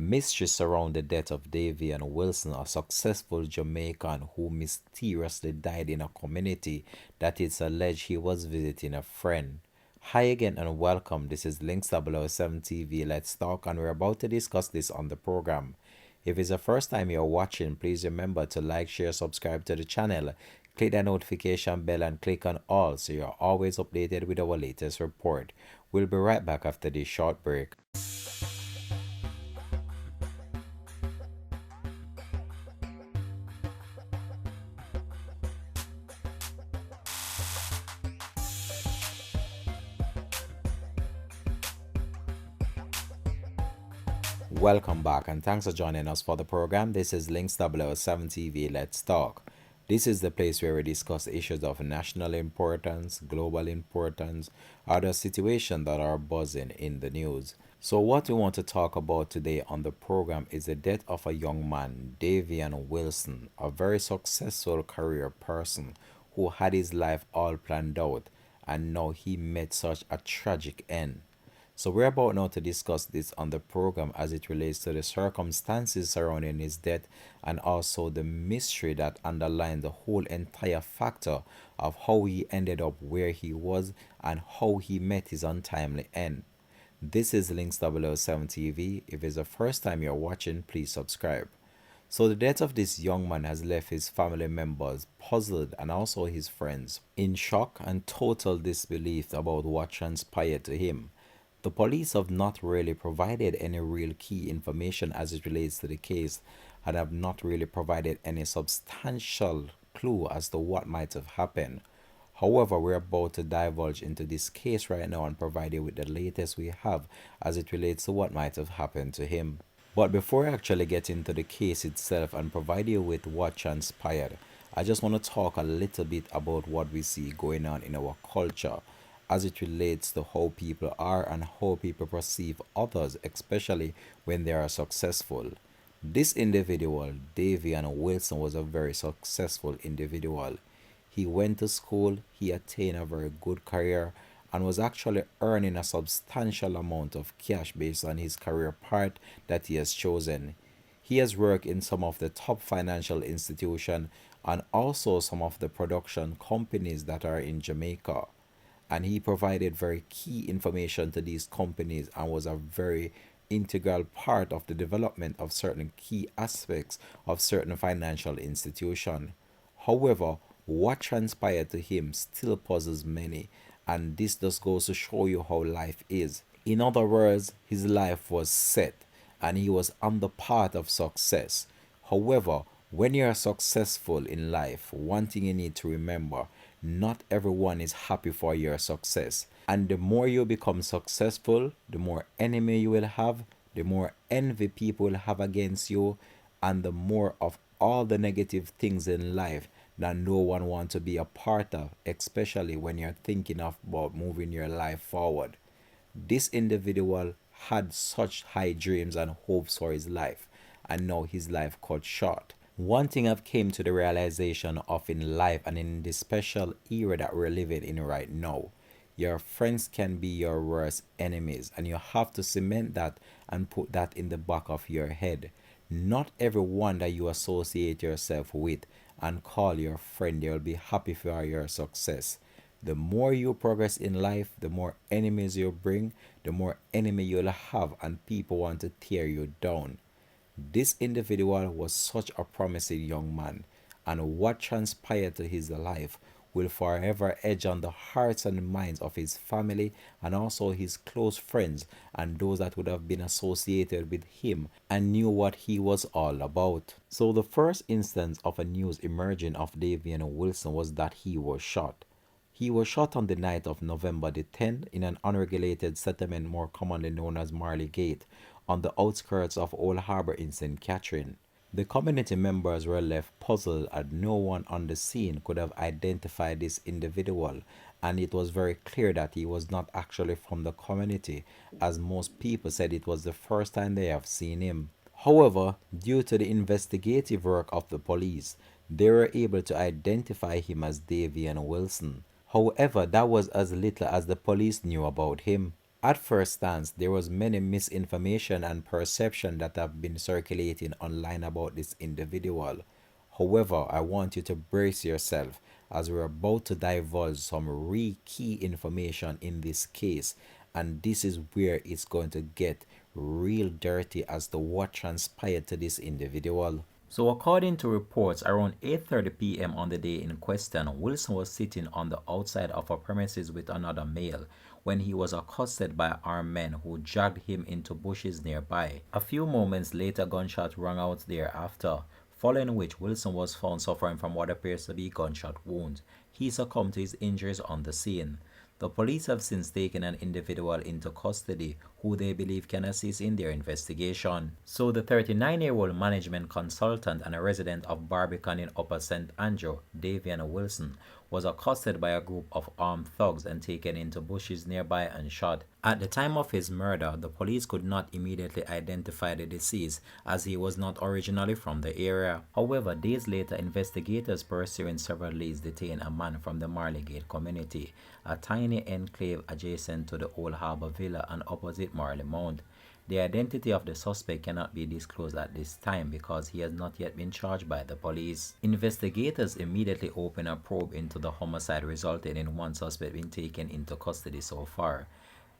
mystery surrounds the death of Davion Wilson, a successful Jamaican who mysteriously died in a community that it's alleged he was visiting a friend. Hi again and welcome. This is Links 007 TV. Let's talk, and we're about to discuss this on the program. If it's the first time you're watching, please remember to like, share, subscribe to the channel. Click the notification bell and click on all so you're always updated with our latest report. We'll be right back after this short break. Welcome back and thanks for joining us for the program. This is Links 007 TV. Let's talk. This is the place where we discuss issues of national importance, global importance, or the situations that are buzzing in the news. So what we want to talk about today on the program is the death of a young man, Davion Wilson, a very successful career person who had his life all planned out, and now he met such a tragic end. So we're about now to discuss this on the program as it relates to the circumstances surrounding his death and also the mystery that underlines the whole entire factor of how he ended up where he was and how he met his untimely end. This is Links 007 TV. If it's the first time you're watching, please subscribe. So the death of this young man has left his family members puzzled and also his friends in shock and total disbelief about what transpired to him. The police have not really provided any real key information as it relates to the case and have not really provided any substantial clue as to what might have happened. However, we're about to divulge into this case right now and provide you with the latest we have as it relates to what might have happened to him. But before I actually get into the case itself and provide you with what transpired, I just want to talk a little bit about what we see going on in our culture as it relates to how people are and how people perceive others, especially when they are successful. This individual, Davion Wilson, was a very successful individual. He went to school, he attained a very good career, and was actually earning a substantial amount of cash based on his career path that he has chosen. He has worked in some of the top financial institutions and also some of the production companies that are in Jamaica, and he provided very key information to these companies and was a very integral part of the development of certain key aspects of certain financial institutions. However, what transpired to him still puzzles many, and this just goes to show you how life is. In other words, his life was set and he was on the path of success. However, when you are successful in life, one thing you need to remember, not everyone is happy for your success. And the more you become successful, the more enemy you will have, the more envy people will have against you, and the more of all the negative things in life that no one wants to be a part of, especially when you're thinking about moving your life forward. This individual had such high dreams and hopes for his life, and now his life cut short. One thing I've came to the realization of in life and in this special era that we're living in right now, your friends can be your worst enemies, and you have to cement that and put that in the back of your head. Not everyone that you associate yourself with and call your friend, they will be happy for your success. The more you progress in life, the more enemies you bring, the more enemy you'll have, and people want to tear you down. This individual was such a promising young man, and what transpired to his life will forever edge on the hearts and minds of his family and also his close friends and those that would have been associated with him and knew what he was all about. So the first instance of a news emerging of Davion Wilson was that he was shot. He was shot on the night of November the 10th in an unregulated settlement more commonly known as Marley Gate on the outskirts of Old Harbour in St. Catherine. The community members were left puzzled as no one on the scene could have identified this individual, and it was very clear that he was not actually from the community, as most people said it was the first time they have seen him. However, due to the investigative work of the police, they were able to identify him as Davion Wilson. However, that was as little as the police knew about him. At first glance, there was many misinformation and perception that have been circulating online about this individual. However, I want you to brace yourself as we're about to divulge some key information in this case, and this is where it's going to get real dirty as to what transpired to this individual. So according to reports, around 8:30 p.m. on the day in question, Wilson was sitting on the outside of a premises with another male when he was accosted by armed men who dragged him into bushes nearby. A few moments later, gunshots rang out thereafter, following which Wilson was found suffering from what appears to be gunshot wounds. He succumbed to his injuries on the scene. The police have since taken an individual into custody who they believe can assist in their investigation. So the 39-year-old management consultant and a resident of Barbican in Upper St. Andrew, Davion Wilson, was accosted by a group of armed thugs and taken into bushes nearby and shot. At the time of his murder, the police could not immediately identify the deceased as he was not originally from the area. However, days later, investigators pursuing several leads detained a man from the Marleygate community, a tiny enclave adjacent to the Old Harbour Villa and opposite Marley Mount. The identity of the suspect cannot be disclosed at this time because he has not yet been charged by the police. Investigators immediately opened a probe into the homicide, resulting in one suspect being taken into custody so far.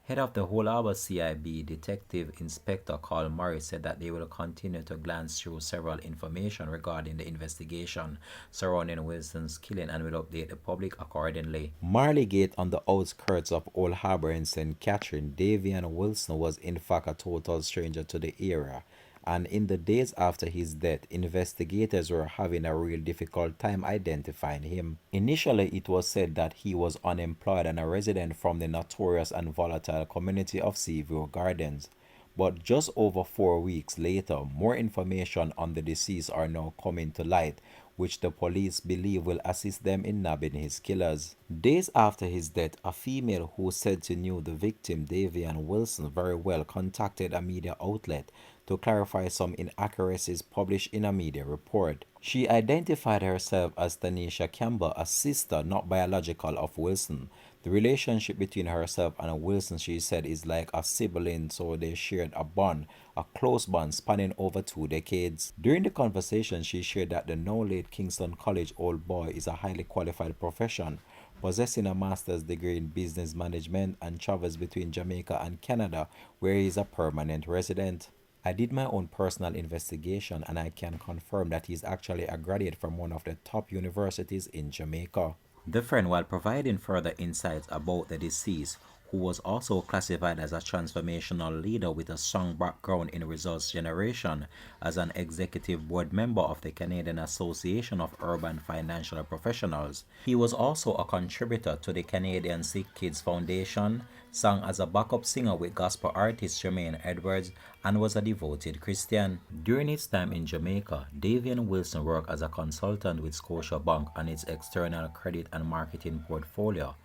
Head of the Whole Harbour CIB, Detective Inspector Carl Murray, said that they will continue to glance through several information regarding the investigation surrounding Wilson's killing and will update the public accordingly. Marleygate, on the outskirts of Old Harbour in St. Catherine, Davion Wilson was in fact a total stranger to the area, and in the days after his death, investigators were having a real difficult time identifying him. Initially, it was said that he was unemployed and a resident from the notorious and volatile community of Seaview Gardens. But just over 4 weeks later, more information on the deceased are now coming to light, which the police believe will assist them in nabbing his killers. Days after his death, a female who said to knew the victim, Davion Wilson, very well contacted a media outlet to clarify some inaccuracies published in a media report. She identified herself as Tanisha Campbell, a sister not biological of Wilson. The relationship between herself and Wilson, she said, is like a sibling, so they shared a bond, a close bond spanning over 2 decades. During the conversation, she shared that the now late Kingston College old boy is a highly qualified profession, possessing a master's degree in business management, and travels between Jamaica and Canada, where he is a permanent resident. I did my own personal investigation and I can confirm that he is actually a graduate from one of the top universities in Jamaica. The friend, while providing further insights about the deceased, who was also classified as a transformational leader with a strong background in results generation as an executive board member of the Canadian Association of Urban Financial Professionals. He was also a contributor to the Canadian Sick Kids Foundation, sang as a backup singer with gospel artist Jermaine Edwards, and was a devoted Christian. During his time in Jamaica, Davion Wilson worked as a consultant with Scotiabank on its external credit and marketing portfolio,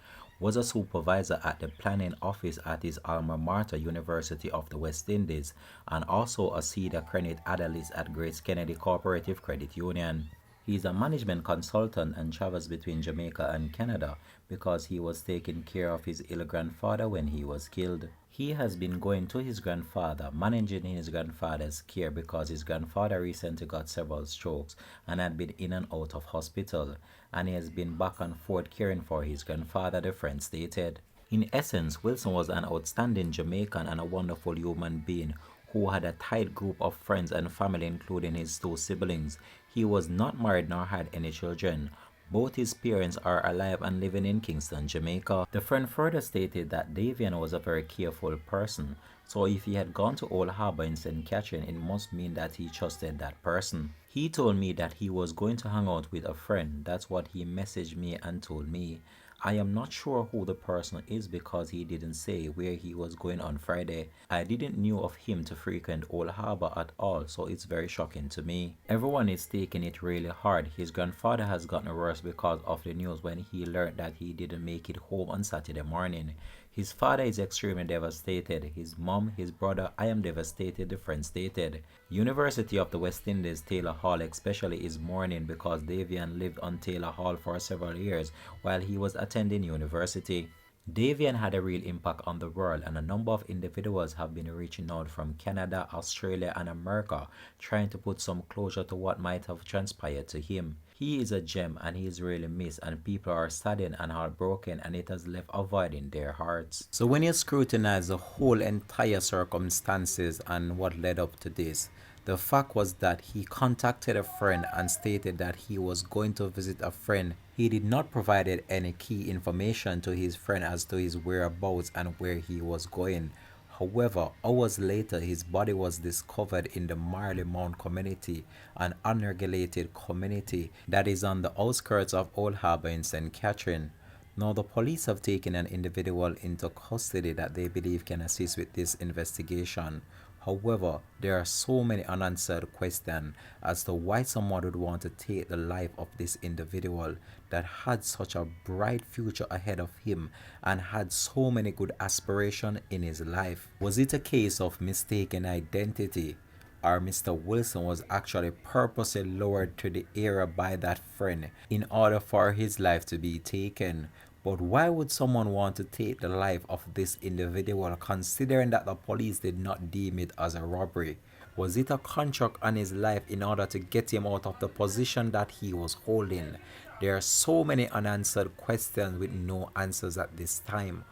was a supervisor at the planning office at his alma mater, University of the West Indies, and also a senior credit analyst at Grace Kennedy Cooperative Credit Union. He is a management consultant and travels between Jamaica and Canada because he was taking care of his ill grandfather when he was killed. He has been going to his grandfather, managing his grandfather's care because his grandfather recently got several strokes and had been in and out of hospital, and he has been back and forth caring for his grandfather, the friend stated. In essence, Wilson was an outstanding Jamaican and a wonderful human being who had a tight group of friends and family, including his 2 siblings. He was not married nor had any children. Both his parents are alive and living in Kingston, Jamaica. The friend further stated that Davion was a very careful person, so if he had gone to Old Harbour in St. Catherine, it must mean that he trusted that person. He told me that he was going to hang out with a friend. That's what he messaged me and told me. I am not sure who the person is because he didn't say where he was going on Friday. I didn't know of him to frequent Old Harbour at all, so it's very shocking to me. Everyone is taking it really hard. His grandfather has gotten worse because of the news when he learned that he didn't make it home on Saturday morning. His father is extremely devastated. His mom, his brother, I am devastated, the friend stated. University of the West Indies Taylor Hall especially is mourning because Davion lived on Taylor Hall for several years while he was attending university. Davion had a real impact on the world, and a number of individuals have been reaching out from Canada, Australia, and America trying to put some closure to what might have transpired to him. He is a gem and he is really missed, and people are saddened and heartbroken, and it has left a void in their hearts. So when you scrutinize the whole entire circumstances and what led up to this, the fact was that he contacted a friend and stated that he was going to visit a friend. He did not provide any key information to his friend as to his whereabouts and where he was going. However, hours later, his body was discovered in the Marley Mount community, an unregulated community that is on the outskirts of Old Harbour in St. Catherine. Now, the police have taken an individual into custody that they believe can assist with this investigation. However, there are so many unanswered questions as to why someone would want to take the life of this individual that had such a bright future ahead of him and had so many good aspirations in his life. Was it a case of mistaken identity? Or Mr. Wilson was actually purposely lured to the area by that friend in order for his life to be taken? But why would someone want to take the life of this individual considering that the police did not deem it as a robbery? Was it a contract on his life in order to get him out of the position that he was holding? There are so many unanswered questions with no answers at this time.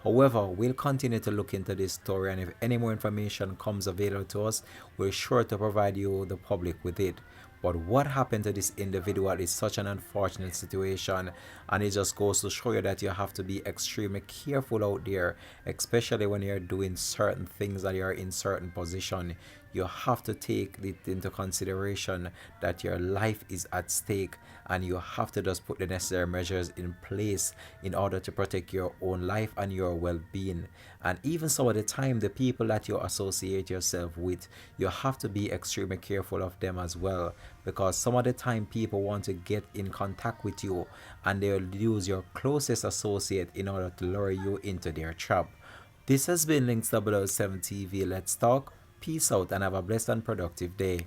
However, we'll continue to look into this story, and if any more information comes available to us, we're sure to provide you, the public, with it. But what happened to this individual is such an unfortunate situation, and it just goes to show you that you have to be extremely careful out there, especially when you're doing certain things that you're in certain position. You have to take it into consideration that your life is at stake, and you have to just put the necessary measures in place in order to protect your own life and your well-being. And even some of the time, the people that you associate yourself with, you have to be extremely careful of them as well, because some of the time people want to get in contact with you and they'll use your closest associate in order to lure you into their trap. This has been Links 007 TV. Let's talk. Peace out and have a blessed and productive day.